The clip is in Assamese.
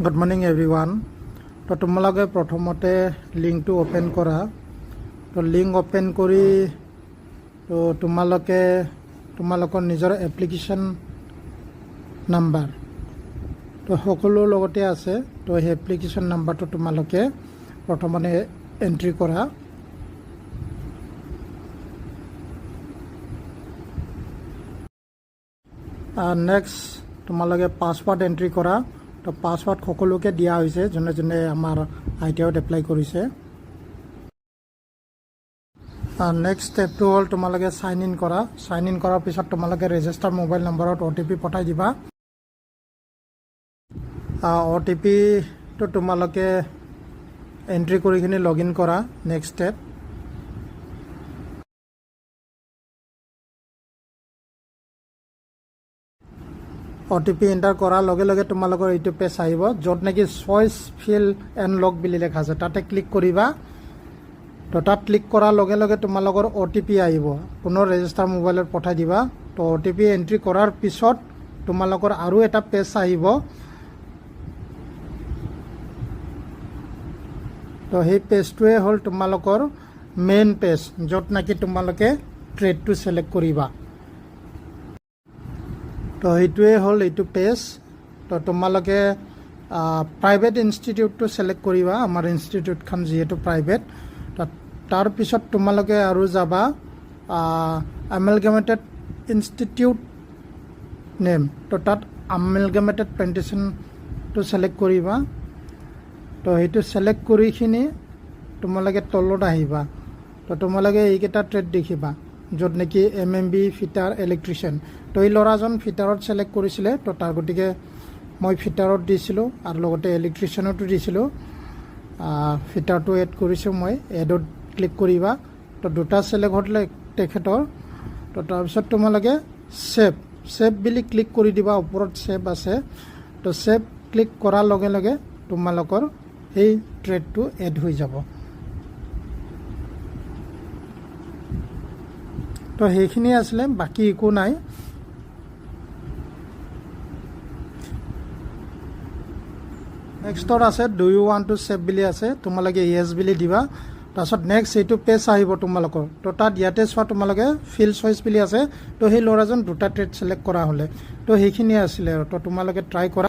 Good morning everyone. তো তোমালোকে প্ৰথমতে লিংকটো অ'পেন কৰা। তো লিংক অ'পেন কৰি তো তোমালোকৰ নিজৰ এপ্লিকেশ্যন নাম্বাৰ তো সকলো লগতে আছে। তো সেই এপ্লিকেশ্যন নাম্বাৰটো তোমালোকে প্ৰথমতে এণ্ট্ৰি কৰা। নেক্সট তোমালোকে পাছৱাৰ্ড এণ্ট্ৰি কৰা। তো পাছৱাৰ্ড সকলোকে দিয়া হৈছে, যোনে যোনে আমাৰ ITIত এপ্লাই কৰিছে। নেক্সট ষ্টেপটো হ'ল তোমালোকে চাইন ইন কৰা। চাইন ইন কৰাৰ পিছত তোমালোকে ৰেজিষ্টাৰ মোবাইল নম্বৰত OTP পঠাই দিবা। OTPটো তোমালোকে এণ্ট্ৰি কৰি কিনে লগ ইন কৰা। নেক্সট ষ্টেপ OTP এণ্টাৰ কৰাৰ লগে লগে তোমালোকৰ এইটো পেজ আহিব, য'ত নেকি চইচ ফিল এণ্ড লক বুলি লেখা আছে, তাতে ক্লিক কৰিবা। তো তাত ক্লিক কৰাৰ লগে লগে তোমালোকৰ OTP আহিব, পুনৰ ৰেজিষ্টাৰ মোবাইলত পঠাই দিবা। তো OTP এণ্ট্ৰি কৰাৰ পিছত তোমালোকৰ আৰু এটা পেজ আহিব। তো সেই পেজটোৱে হ'ল তোমালোকৰ মেইন পেজ, য'ত নেকি তোমালোকে ট্ৰেডটো ছিলেক্ট কৰিবা। তো সেইটোৱে হ'ল এইটো পেজ। তো তোমালোকে প্ৰাইভেট ইনষ্টিটিউটটো ছিলেক্ট কৰিবা, আমাৰ ইনষ্টিটিউটখন যিহেতু প্ৰাইভেট। তাৰপিছত তোমালোকে আৰু যাবা এমেলগামেটেড ইনষ্টিটিউট নেম। তো তাত এমেলগামেটেড প্লেণ্টেশ্যনটো ছিলেক্ট কৰিবা। তো সেইটো ছিলেক্ট কৰিখিনি তোমালোকে তলত আহিবা। তো তোমালোকে এইকেইটা ট্ৰেড দেখিবা, য'ত নেকি MMB, ফিটাৰ, ইলেক্ট্ৰিচিয়ান। তো এই ল'ৰাজন ফিটাৰত ছিলেক্ট কৰিছিলে, তো তাৰ গতিকে মই ফিটাৰত দিছিলোঁ আৰু লগতে ইলেক্ট্ৰিচিয়ানতো দিছিলোঁ। ফিটাৰটো এড কৰিছোঁ মই, এডত ক্লিক কৰিবা। তো দুটা ছিলেক্ট হ'লে তেখেতৰ। তো তাৰপিছত তোমালোকে ছেভ বুলি ক্লিক কৰি দিবা, ওপৰত ছেভ আছে। তো ছেভ ক্লিক কৰাৰ লগে লগে তোমালোকৰ সেই ট্ৰেডটো এড হৈ যাব। তো সেইখিনি আছিলে, বাকী একো নাই। নেক্সটত আছে do you want to save বুলি আছে, তোমালোকে য়েছ বুলি দিবা। তাৰপিছত নেক্সট এইটো পেজ আহিব তোমালোকৰ। তো তাত ইয়াতে চোৱা তোমালোকে ফিল চইচ বুলি আছে। তো সেই ল'ৰাজন দুটা ট্ৰেড ছিলেক্ট কৰা হ'লে। তো সেইখিনিয়ে আছিলে আৰু। তো তোমালোকে ট্ৰাই কৰা।